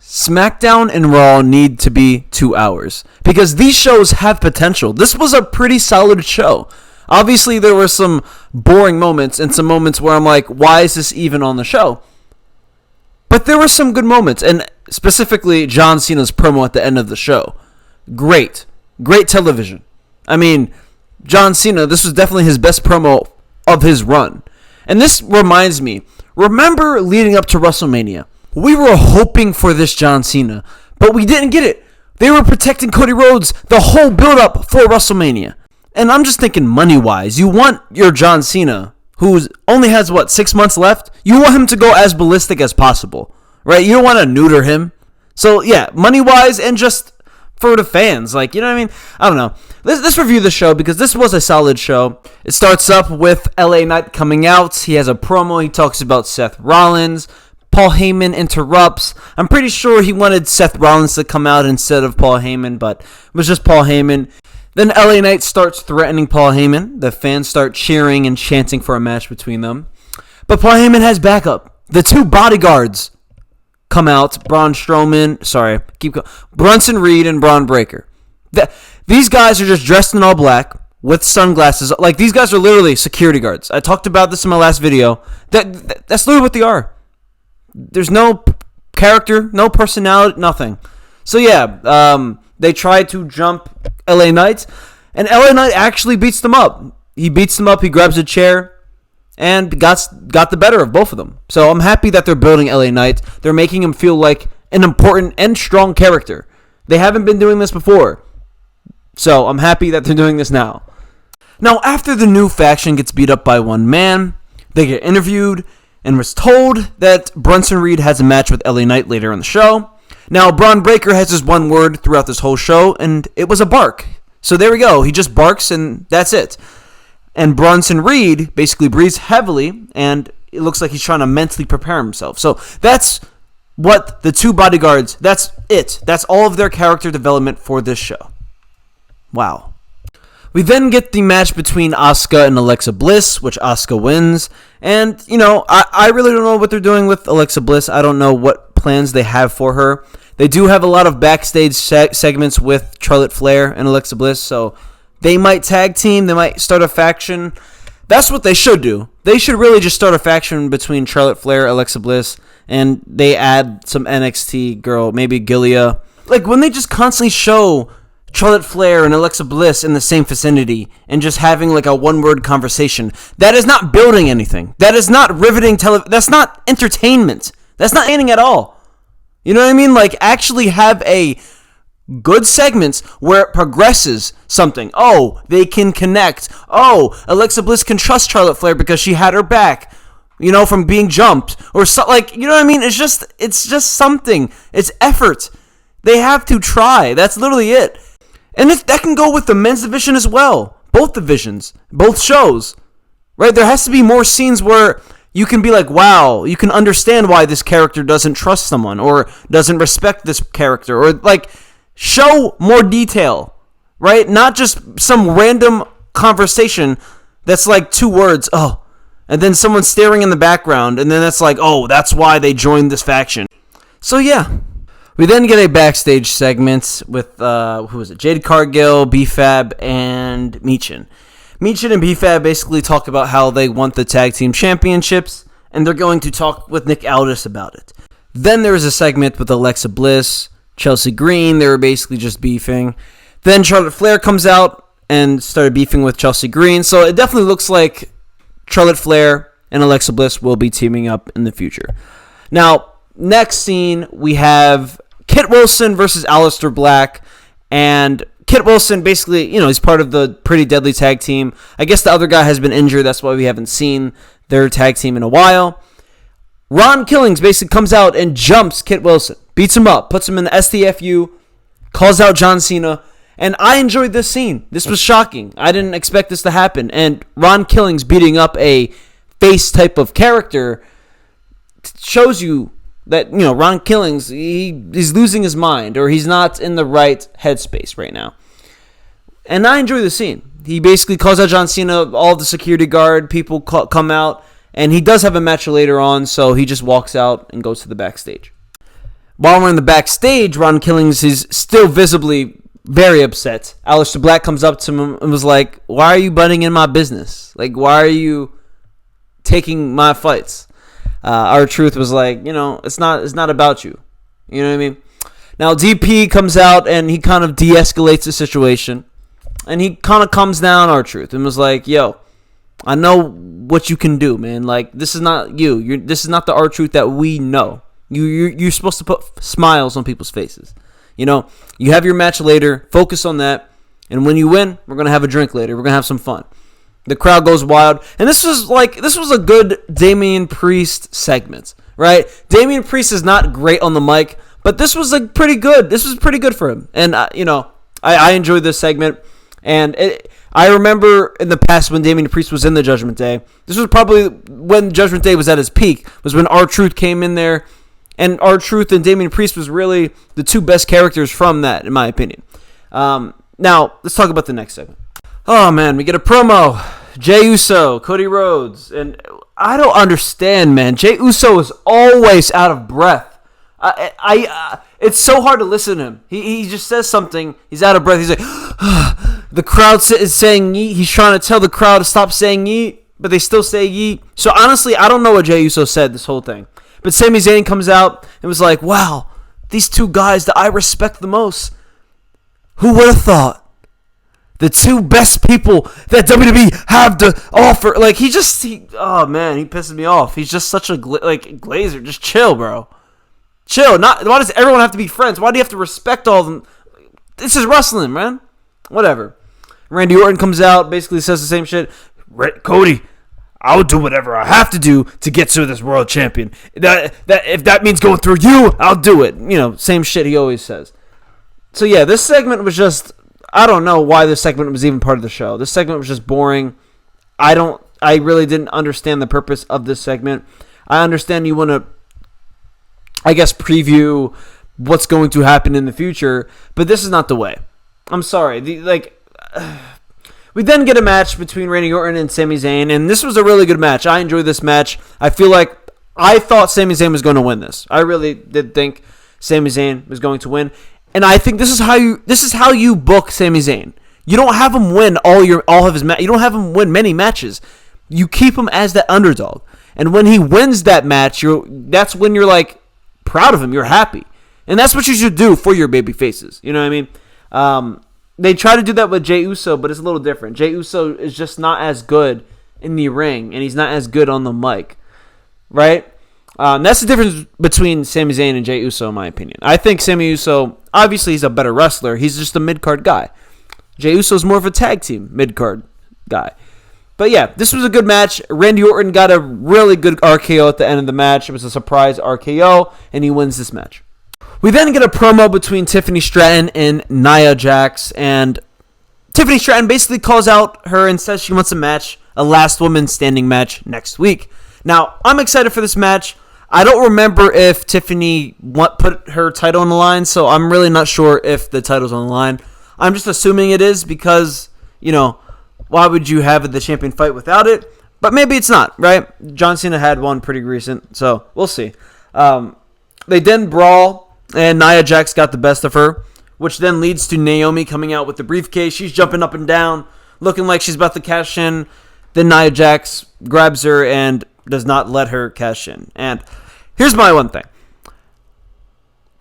SmackDown and Raw need to be 2 hours because these shows have potential. This was a pretty solid show. Obviously, there were some boring moments and some moments where I'm like, why is this even on the show? But there were some good moments, and specifically John Cena's promo at the end of the show. Great television. I mean, John Cena, this was definitely his best promo of his run. And this reminds me, remember leading up to WrestleMania? We were hoping for this John Cena, but we didn't get it. They were protecting Cody Rhodes the whole build-up for WrestleMania. And I'm just thinking money-wise, you want your John Cena, who only has, 6 months left? You want him to go as ballistic as possible, right? You don't want to neuter him. So, yeah, money-wise and just for the fans. Like, you know what I mean? I don't know. Let's review the show because this was a solid show. It starts up with LA Knight coming out. He has a promo. He talks about Seth Rollins. Paul Heyman interrupts. I'm pretty sure he wanted Seth Rollins to come out instead of Paul Heyman, but it was just Paul Heyman. Then LA Knight starts threatening Paul Heyman. The fans start cheering and chanting for a match between them. But Paul Heyman has backup. The two bodyguards come out. Brunson Reed and Braun Breaker. These guys are just dressed in all black with sunglasses. Like, these guys are literally security guards. I talked about this in my last video. That's literally what they are. There's no character, no personality, nothing. So yeah, they tried to jump LA Knight, and LA Knight actually beats them up. He beats them up, he grabs a chair, and got the better of both of them. So I'm happy that they're building LA Knight. They're making him feel like an important and strong character. They haven't been doing this before. So I'm happy that they're doing this now. Now, after the new faction gets beat up by one man, they get interviewed and was told that Brunson Reed has a match with LA Knight later in the show. Now, Braun Breaker has his one word throughout this whole show, and it was a bark. So there we go. He just barks, and that's it. And Brunson Reed basically breathes heavily, and it looks like he's trying to mentally prepare himself. So that's what the two bodyguards, that's it. That's all of their character development for this show. Wow. We then get the match between Asuka and Alexa Bliss, which Asuka wins. And, I really don't know what they're doing with Alexa Bliss. I don't know what plans they have for her. They do have a lot of backstage segments with Charlotte Flair and Alexa Bliss, so they might tag team. They might start a faction. That's what they should do. They should really just start a faction between Charlotte Flair, Alexa Bliss, and they add some NXT girl, maybe Gilia. Like, when they just constantly show Charlotte Flair and Alexa Bliss in the same vicinity and just having like a one-word conversation, that is not building anything. That is not riveting that's not entertainment. That's not entertaining at all. You know what I mean? Like, actually have a good segments where it progresses something. Oh, they can connect. Oh, Alexa Bliss can trust Charlotte Flair because she had her back, from being jumped or so, like, you know what I mean? It's just something. It's effort. They have to try. That's literally it. And that can go with the men's division as well. Both divisions. Both shows. Right? There has to be more scenes where you can be like, wow, you can understand why this character doesn't trust someone or doesn't respect this character. Or, like, show more detail. Right? Not just some random conversation that's like 2 words. Oh. And then someone staring in the background. And then that's like, oh, that's why they joined this faction. So, yeah. We then get a backstage segment with, Jade Cargill, B-Fab, and Michin. Michin and B-Fab basically talk about how they want the tag team championships, and they're going to talk with Nick Aldis about it. Then there was a segment with Alexa Bliss, Chelsea Green. They were basically just beefing. Then Charlotte Flair comes out and started beefing with Chelsea Green. So it definitely looks like Charlotte Flair and Alexa Bliss will be teaming up in the future. Now, next scene, we have Kit Wilson versus Aleister Black, and Kit Wilson basically, he's part of the Pretty Deadly tag team. I guess the other guy has been injured, that's why we haven't seen their tag team in a while. Ron Killings basically comes out and jumps Kit Wilson, beats him up, puts him in the STFU, calls out John Cena, and I enjoyed this scene. This was shocking. I didn't expect this to happen, and Ron Killings beating up a face type of character shows you that, Ron Killings, he's losing his mind, or he's not in the right headspace right now. And I enjoy the scene. He basically calls out John Cena, all the security guard people come out, and he does have a match later on, so he just walks out and goes to the backstage. While we're in the backstage, Ron Killings is still visibly very upset. Aleister Black comes up to him and was like, why are you butting in my business? Like, why are you taking my fights? R-Truth was like, it's not about you. You know what I mean? Now, DP comes out and he kind of de-escalates the situation. And he kind of calms down R-Truth and was like, yo, I know what you can do, man. Like, this is not you. This is not the R-Truth that we know. You're supposed to put smiles on people's faces. You have your match later. Focus on that. And when you win, we're going to have a drink later. We're going to have some fun. The crowd goes wild. And this was a good Damian Priest segment, right? Damian Priest is not great on the mic, but this was pretty good. This was pretty good for him. And, I enjoyed this segment. And I remember in the past when Damian Priest was in the Judgment Day, this was probably when Judgment Day was at its peak, was when R-Truth came in there. And R-Truth and Damian Priest was really the two best characters from that, in my opinion. Now, let's talk about the next segment. Oh, man, we get a promo. Jey Uso, Cody Rhodes. And I don't understand, man. Jey Uso is always out of breath. It's so hard to listen to him. He just says something. He's out of breath. He's like, the crowd is saying yeet. He's trying to tell the crowd to stop saying yeet, but they still say yeet. So, honestly, I don't know what Jey Uso said this whole thing. But Sami Zayn comes out and was like, wow, these two guys that I respect the most. Who would have thought? The two best people that WWE have to offer. Like, oh, man, he pisses me off. He's just such a glazer. Just chill, bro. Chill. Why does everyone have to be friends? Why do you have to respect all of them? This is wrestling, man. Whatever. Randy Orton comes out, basically says the same shit. Cody, I'll do whatever I have to do to get to this world champion. That if that means going through you, I'll do it. Same shit he always says. So yeah, this segment was just, I don't know why this segment was even part of the show. This segment was just boring. I really didn't understand the purpose of this segment. I understand you want to, I guess, preview what's going to happen in the future, but this is not the way. I'm sorry. We then get a match between Randy Orton and Sami Zayn, and this was a really good match. I enjoyed this match. I thought Sami Zayn was going to win this. I really did think Sami Zayn was going to win, and I think this is how you book Sami Zayn. You don't have him win all of his matches. You don't have him win many matches. You keep him as that underdog, and when he wins that match, that's when you're like proud of him. You're happy, and that's what you should do for your baby faces. You know what I mean? They try to do that with Jey Uso, but it's a little different. Jey Uso is just not as good in the ring, and he's not as good on the mic, right? That's the difference between Sami Zayn and Jey Uso, in my opinion. I think Sami Uso, obviously he's a better wrestler. He's just a mid-card guy. Jey Uso's more of a tag team mid-card guy. But yeah, this was a good match. Randy Orton got a really good RKO at the end of the match. It was a surprise RKO, and he wins this match. We then get a promo between Tiffany Stratton and Nia Jax, and Tiffany Stratton basically calls out her and says she wants a last woman standing match next week. Now, I'm excited for this match. I don't remember if Tiffany put her title on the line, so I'm really not sure if the title's on the line. I'm just assuming it is because, why would you have the champion fight without it? But maybe it's not, right? John Cena had one pretty recent, so we'll see. They then brawl. And Nia Jax got the best of her, which then leads to Naomi coming out with the briefcase. She's jumping up and down, looking like she's about to cash in. Then Nia Jax grabs her and does not let her cash in. And here's my one thing.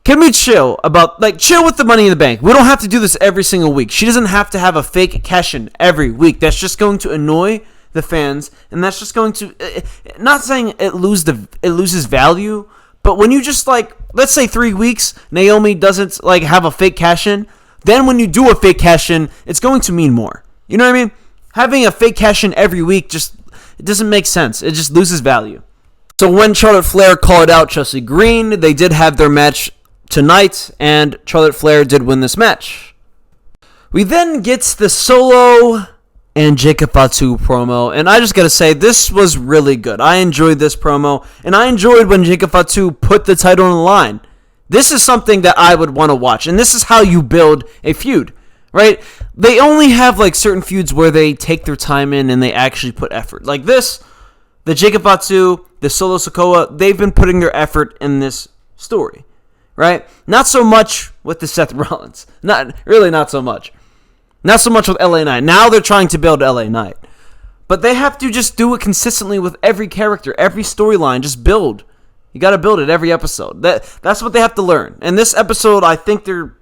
Can we chill with the Money in the Bank? We don't have to do this every single week. She doesn't have to have a fake cash in every week. That's just going to annoy the fans, and that's just going to, not saying it loses value, but when you just let's say 3 weeks, Naomi doesn't have a fake cash in, then when you do a fake cash in, it's going to mean more. You know what I mean? Having a fake cash in every week it doesn't make sense. It just loses value. So when Charlotte Flair called out Chelsea Green, they did have their match tonight, and Charlotte Flair did win this match. We then get the Solo and Jacob Fatu promo, and I just gotta say, this was really good. I enjoyed this promo, and I enjoyed when Jacob Fatu put the title on the line. This is something that I would want to watch, and this is how you build a feud, right? They only have certain feuds where they take their time in and they actually put effort. Like this, the Jacob Fatu, the Solo Sikoa, they've been putting their effort in this story, right? Not so much with the Seth Rollins. Not so much. Not so much with LA Knight. Now they're trying to build LA Knight. But they have to just do it consistently with every character, every storyline. Just build. You got to build it every episode. That's what they have to learn. And this episode, I think they're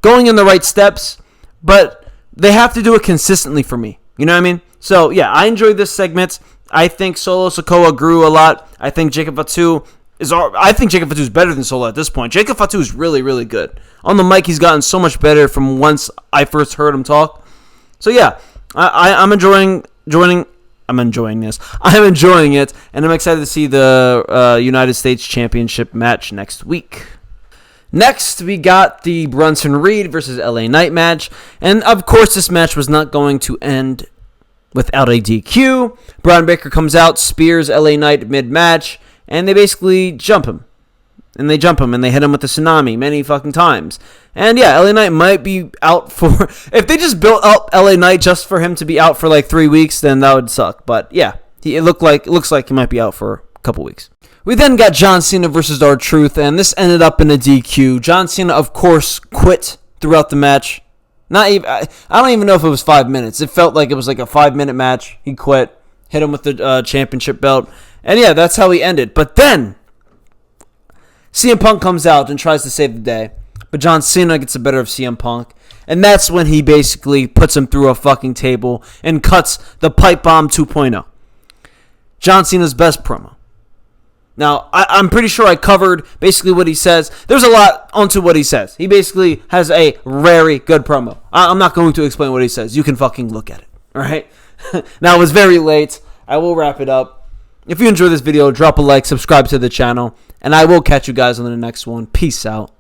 going in the right steps, but they have to do it consistently for me. You know what I mean? So, yeah, I enjoyed this segment. I think Solo Sikoa grew a lot. I think Jacob Fatu is better than Solo at this point. Jacob Fatu is really, really good. On the mic, he's gotten so much better from once I first heard him talk. So, yeah, I'm enjoying this. I'm enjoying it, and I'm excited to see the United States Championship match next week. Next, we got the Bronson Reed versus LA Knight match, and of course, this match was not going to end without a DQ. Braun Baker comes out, spears LA Knight mid-match, and they basically jump him. And they hit him with the tsunami many fucking times. And yeah, LA Knight might be out for... If they just built up LA Knight just for him to be out for like 3 weeks, then that would suck. But yeah, it looks like he might be out for a couple weeks. We then got John Cena versus R-Truth, and this ended up in a DQ. John Cena, of course, quit throughout the match. I don't even know if it was 5 minutes. It felt like it was like a 5-minute match. He quit, hit him with the championship belt, and yeah, that's how he ended. But then CM Punk comes out and tries to save the day, but John Cena gets the better of CM Punk, and that's when he basically puts him through a fucking table and cuts the Pipe Bomb 2.0. John Cena's best promo. Now, I'm pretty sure I covered basically what he says. There's a lot onto what he says. He basically has a very good promo. I'm not going to explain what he says. You can fucking look at it. All right? Now, it was very late. I will wrap it up. If you enjoyed this video, drop a like, subscribe to the channel, and I will catch you guys on the next one. Peace out.